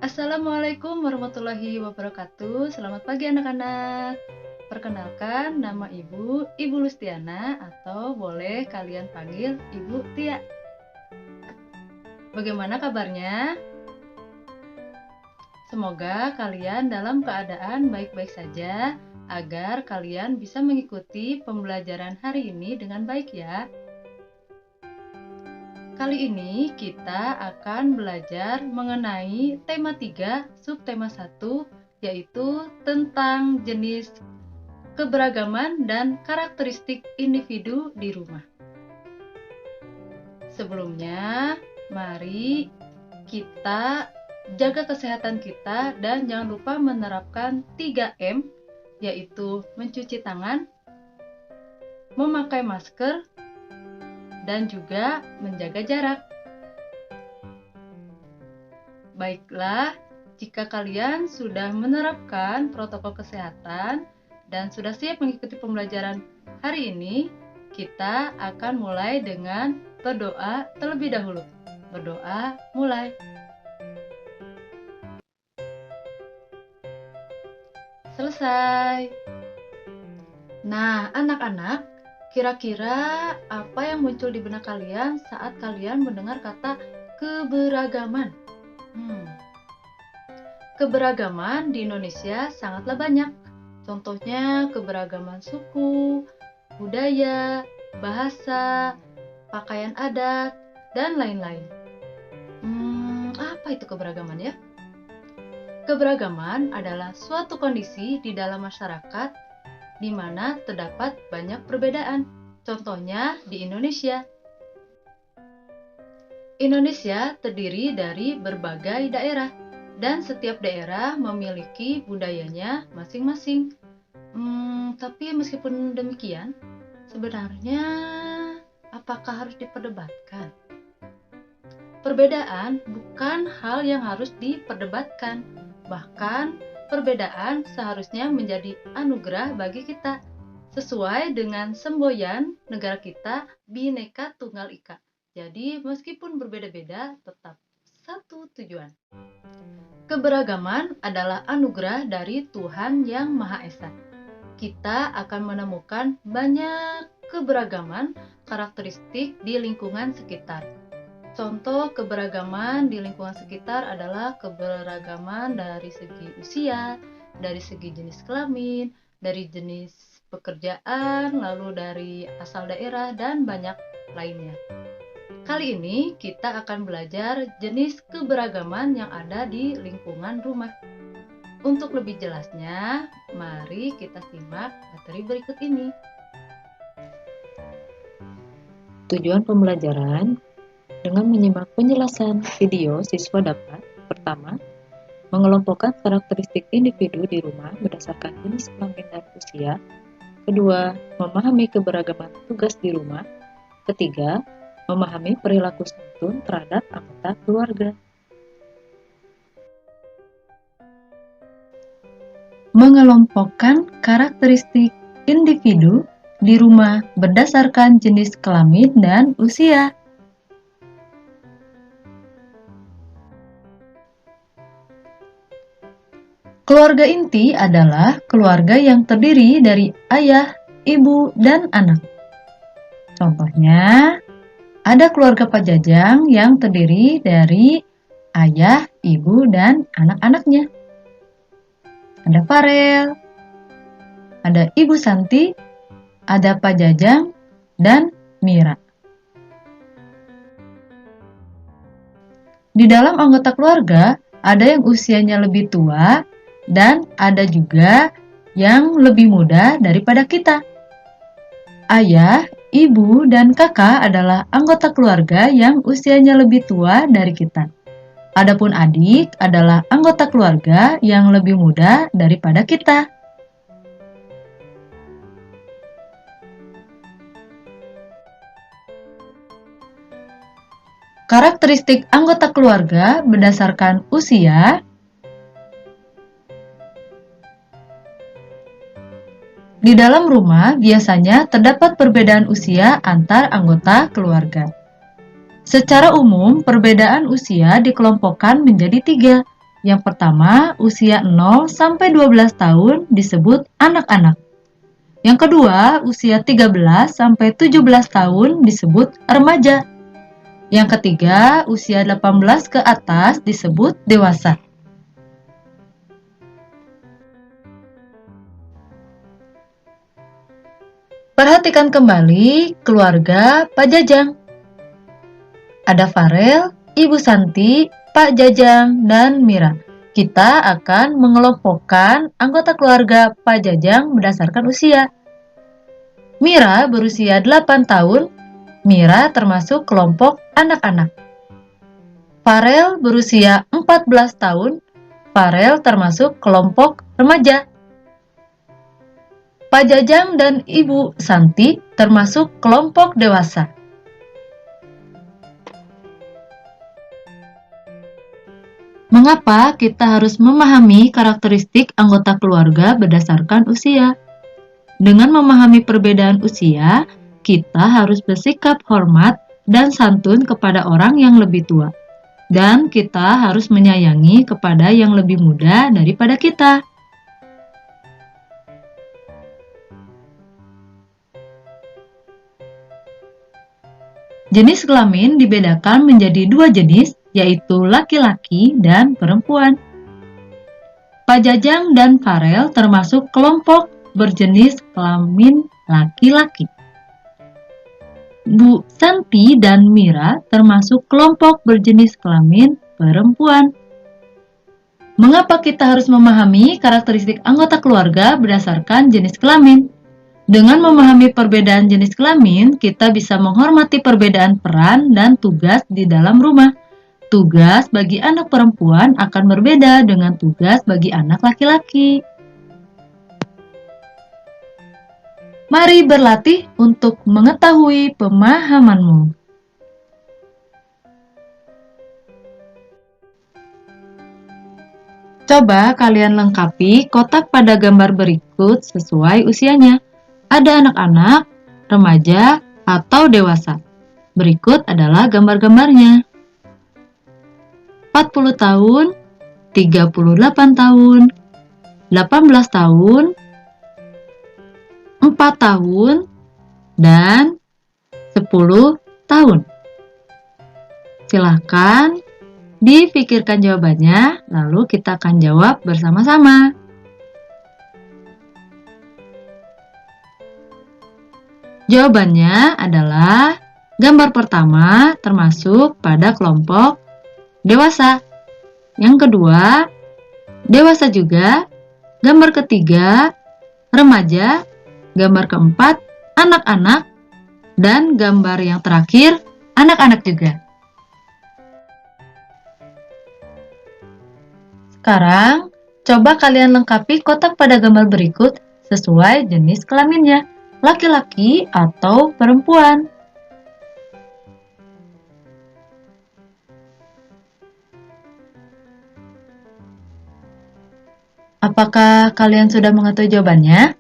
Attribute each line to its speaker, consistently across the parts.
Speaker 1: Assalamualaikum warahmatullahi wabarakatuh. Selamat pagi anak-anak. Perkenalkan, nama Ibu Lustiana atau boleh kalian panggil Ibu Tia. Bagaimana kabarnya? Semoga kalian dalam keadaan baik-baik saja agar kalian bisa mengikuti pembelajaran hari ini dengan baik ya. Kali ini kita akan belajar mengenai tema 3, subtema 1, yaitu tentang jenis keberagaman dan karakteristik individu di rumah. Sebelumnya, mari kita jaga kesehatan kita dan jangan lupa menerapkan 3M, yaitu mencuci tangan, memakai masker, dan juga menjaga jarak. Baiklah, jika kalian sudah menerapkan protokol kesehatan dan sudah siap mengikuti pembelajaran hari ini, kita akan mulai dengan berdoa terlebih dahulu. Berdoa, mulai. Selesai. Nah, anak-anak, kira-kira apa yang muncul di benak kalian saat kalian mendengar kata keberagaman? Keberagaman di Indonesia sangatlah banyak. Contohnya keberagaman suku, budaya, bahasa, pakaian adat, dan lain-lain. Apa itu keberagaman ya? Keberagaman adalah suatu kondisi di dalam masyarakat di mana terdapat banyak perbedaan. Contohnya di Indonesia. Indonesia terdiri dari berbagai daerah, dan setiap daerah memiliki budayanya masing-masing. Tapi meskipun demikian, sebenarnya apakah harus diperdebatkan? Perbedaan bukan hal yang harus diperdebatkan, bahkan perbedaan seharusnya menjadi anugerah bagi kita, sesuai dengan semboyan negara kita Bhinneka Tunggal Ika. Jadi meskipun berbeda-beda, tetap satu tujuan. Keberagaman adalah anugerah dari Tuhan Yang Maha Esa. Kita akan menemukan banyak keberagaman karakteristik di lingkungan sekitar. Contoh keberagaman di lingkungan sekitar adalah keberagaman dari segi usia, dari segi jenis kelamin, dari jenis pekerjaan, lalu dari asal daerah, dan banyak lainnya. Kali ini kita akan belajar jenis keberagaman yang ada di lingkungan rumah. Untuk lebih jelasnya, mari kita simak materi berikut ini.
Speaker 2: Tujuan pembelajaran: dengan menyimak penjelasan video, siswa dapat: pertama, mengelompokkan karakteristik individu di rumah berdasarkan jenis kelamin dan usia. Kedua, memahami keberagaman tugas di rumah. Ketiga, memahami perilaku santun terhadap anggota keluarga.
Speaker 1: Mengelompokkan karakteristik individu di rumah berdasarkan jenis kelamin dan usia. Keluarga inti adalah keluarga yang terdiri dari ayah, ibu, dan anak. Contohnya, ada keluarga Pajajang yang terdiri dari ayah, ibu, dan anak-anaknya. Ada Farel, ada Ibu Santi, ada Pajajang, dan Mira. Di dalam anggota keluarga, ada yang usianya lebih tua, dan ada juga yang lebih muda daripada kita. Ayah, ibu, dan kakak adalah anggota keluarga yang usianya lebih tua dari kita. Adapun adik adalah anggota keluarga yang lebih muda daripada kita. Karakteristik anggota keluarga berdasarkan usia. Di dalam rumah biasanya terdapat perbedaan usia antar anggota keluarga. Secara umum, perbedaan usia dikelompokkan menjadi 3, Yang pertama, usia 0 sampai 12 tahun disebut anak-anak. Yang kedua, usia 13 sampai 17 tahun disebut remaja. Yang ketiga, usia 18 ke atas disebut dewasa. Perhatikan kembali keluarga Pak Jajang. Ada Farel, Ibu Santi, Pak Jajang, dan Mira. Kita akan mengelompokkan anggota keluarga Pak Jajang berdasarkan usia. Mira berusia 8 tahun. Mira termasuk kelompok anak-anak. Farel berusia 14 tahun. Farel termasuk kelompok remaja. Pak Jajang dan Ibu Santi termasuk kelompok dewasa. Mengapa kita harus memahami karakteristik anggota keluarga berdasarkan usia? Dengan memahami perbedaan usia, kita harus bersikap hormat dan santun kepada orang yang lebih tua. Dan kita harus menyayangi kepada yang lebih muda daripada kita. Jenis kelamin dibedakan menjadi dua jenis, yaitu laki-laki dan perempuan. Pak Jajang dan Farel termasuk kelompok berjenis kelamin laki-laki. Bu Santi dan Mira termasuk kelompok berjenis kelamin perempuan. Mengapa kita harus memahami karakteristik anggota keluarga berdasarkan jenis kelamin? Dengan memahami perbedaan jenis kelamin, kita bisa menghormati perbedaan peran dan tugas di dalam rumah. Tugas bagi anak perempuan akan berbeda dengan tugas bagi anak laki-laki. Mari berlatih untuk mengetahui pemahamanmu. Coba kalian lengkapi kotak pada gambar berikut sesuai usianya. Ada anak-anak, remaja, atau dewasa. Berikut adalah gambar-gambarnya. 40 tahun, 38 tahun, 18 tahun, 4 tahun, dan 10 tahun. Silakan dipikirkan jawabannya, lalu kita akan jawab bersama-sama. Jawabannya adalah gambar pertama termasuk pada kelompok dewasa. Yang kedua, dewasa juga. Gambar ketiga, remaja. Gambar keempat, anak-anak. Dan gambar yang terakhir, anak-anak juga. Sekarang, coba kalian lengkapi kotak pada gambar berikut sesuai jenis kelaminnya. Laki-laki atau perempuan. Apakah kalian sudah mengetahui jawabannya?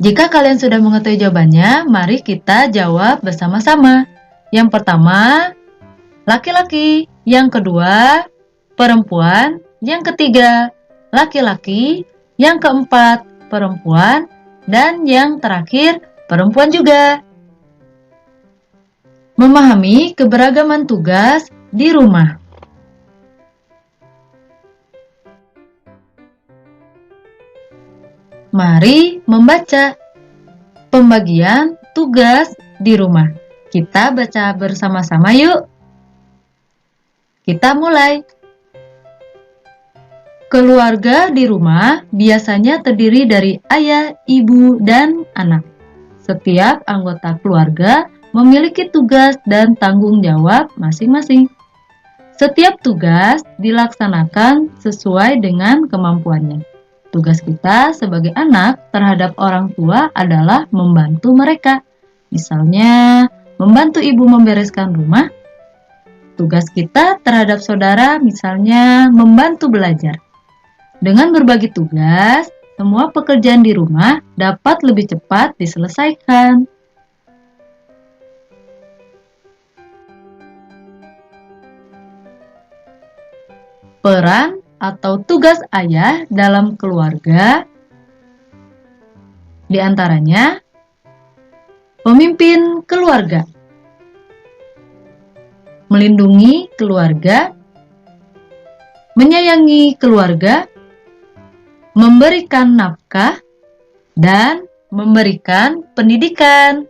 Speaker 1: Jika kalian sudah mengetahui jawabannya, mari kita jawab bersama-sama. Yang pertama, laki-laki. Yang kedua, perempuan. Yang ketiga, laki-laki. Yang keempat, perempuan. Dan yang terakhir, perempuan juga. Memahami keberagaman tugas di rumah. Mari membaca pembagian tugas di rumah. Kita baca bersama-sama yuk. Kita mulai. Keluarga di rumah biasanya terdiri dari ayah, ibu, dan anak. Setiap anggota keluarga memiliki tugas dan tanggung jawab masing-masing. Setiap tugas dilaksanakan sesuai dengan kemampuannya. Tugas kita sebagai anak terhadap orang tua adalah membantu mereka. Misalnya, membantu ibu membereskan rumah. Tugas kita terhadap saudara misalnya membantu belajar. Dengan berbagi tugas, semua pekerjaan di rumah dapat lebih cepat diselesaikan. Peran atau tugas ayah dalam keluarga di antaranya pemimpin keluarga, melindungi keluarga, menyayangi keluarga, memberikan nafkah, dan memberikan pendidikan.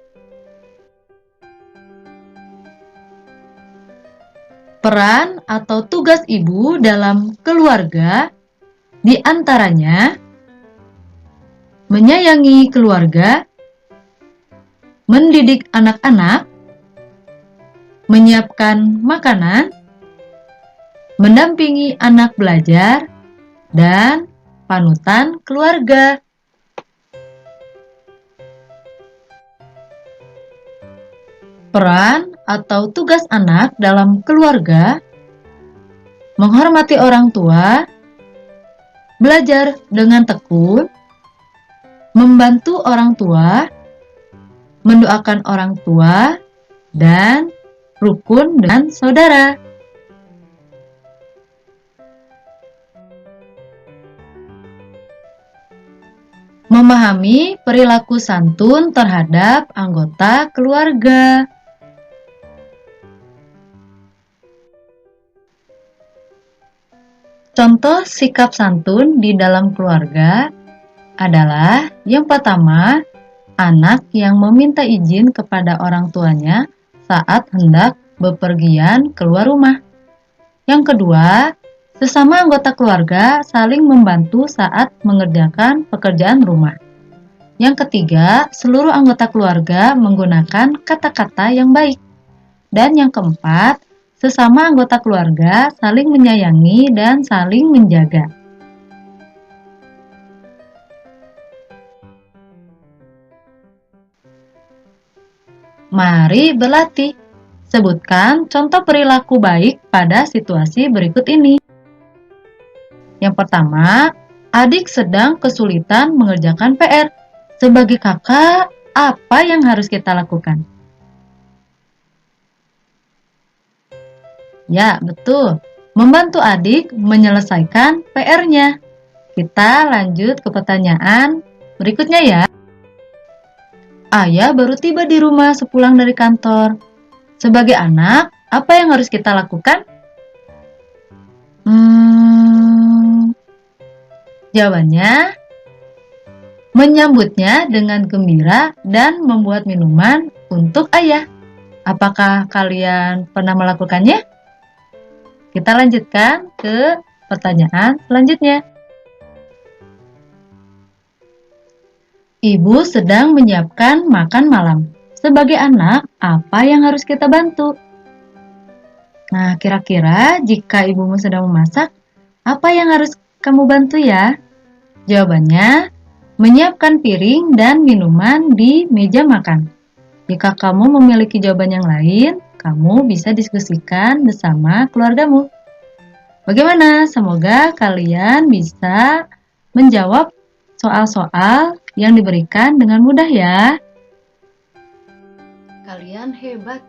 Speaker 1: Peran atau tugas ibu dalam keluarga di antaranya menyayangi keluarga, mendidik anak-anak, menyiapkan makanan, mendampingi anak belajar, dan panutan keluarga. Peran atau tugas anak dalam keluarga menghormati orang tua, belajar dengan tekun, membantu orang tua, mendoakan orang tua, dan rukun dengan saudara. Memahami perilaku santun terhadap anggota keluarga. Contoh sikap santun di dalam keluarga adalah yang pertama, anak yang meminta izin kepada orang tuanya saat hendak bepergian keluar rumah. Yang kedua, sesama anggota keluarga saling membantu saat mengerjakan pekerjaan rumah. Yang ketiga, seluruh anggota keluarga menggunakan kata-kata yang baik. Dan yang keempat, sesama anggota keluarga saling menyayangi dan saling menjaga. Mari berlatih. Sebutkan contoh perilaku baik pada situasi berikut ini. Yang pertama, adik sedang kesulitan mengerjakan PR. Sebagai kakak, apa yang harus kita lakukan? Ya, betul. Membantu adik menyelesaikan PR-nya. Kita lanjut ke pertanyaan berikutnya ya. Ayah baru tiba di rumah sepulang dari kantor. Sebagai anak, apa yang harus kita lakukan? Jawabannya, menyambutnya dengan gembira dan membuat minuman untuk ayah. Apakah kalian pernah melakukannya? Kita lanjutkan ke pertanyaan selanjutnya. Ibu sedang menyiapkan makan malam. Sebagai anak, apa yang harus kita bantu? Nah, kira-kira jika ibumu sedang memasak, apa yang harus kamu bantu ya? Jawabannya, menyiapkan piring dan minuman di meja makan. Jika kamu memiliki jawaban yang lain, kamu bisa diskusikan bersama keluargamu. Bagaimana? Semoga kalian bisa menjawab soal-soal yang diberikan dengan mudah ya. Kalian hebat.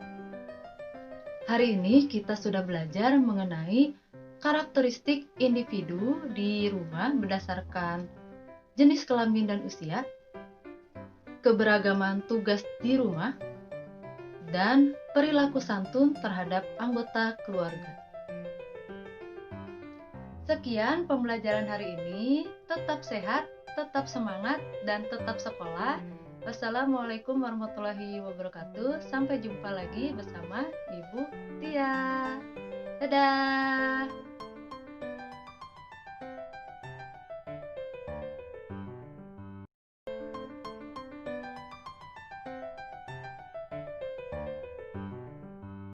Speaker 1: Hari ini kita sudah belajar mengenai karakteristik individu di rumah berdasarkan jenis kelamin dan usia, keberagaman tugas di rumah, dan perilaku santun terhadap anggota keluarga. Sekian pembelajaran hari ini. Tetap sehat, tetap semangat, dan tetap sekolah. Wassalamualaikum warahmatullahi wabarakatuh. Sampai jumpa lagi bersama Ibu Tia. Dadah!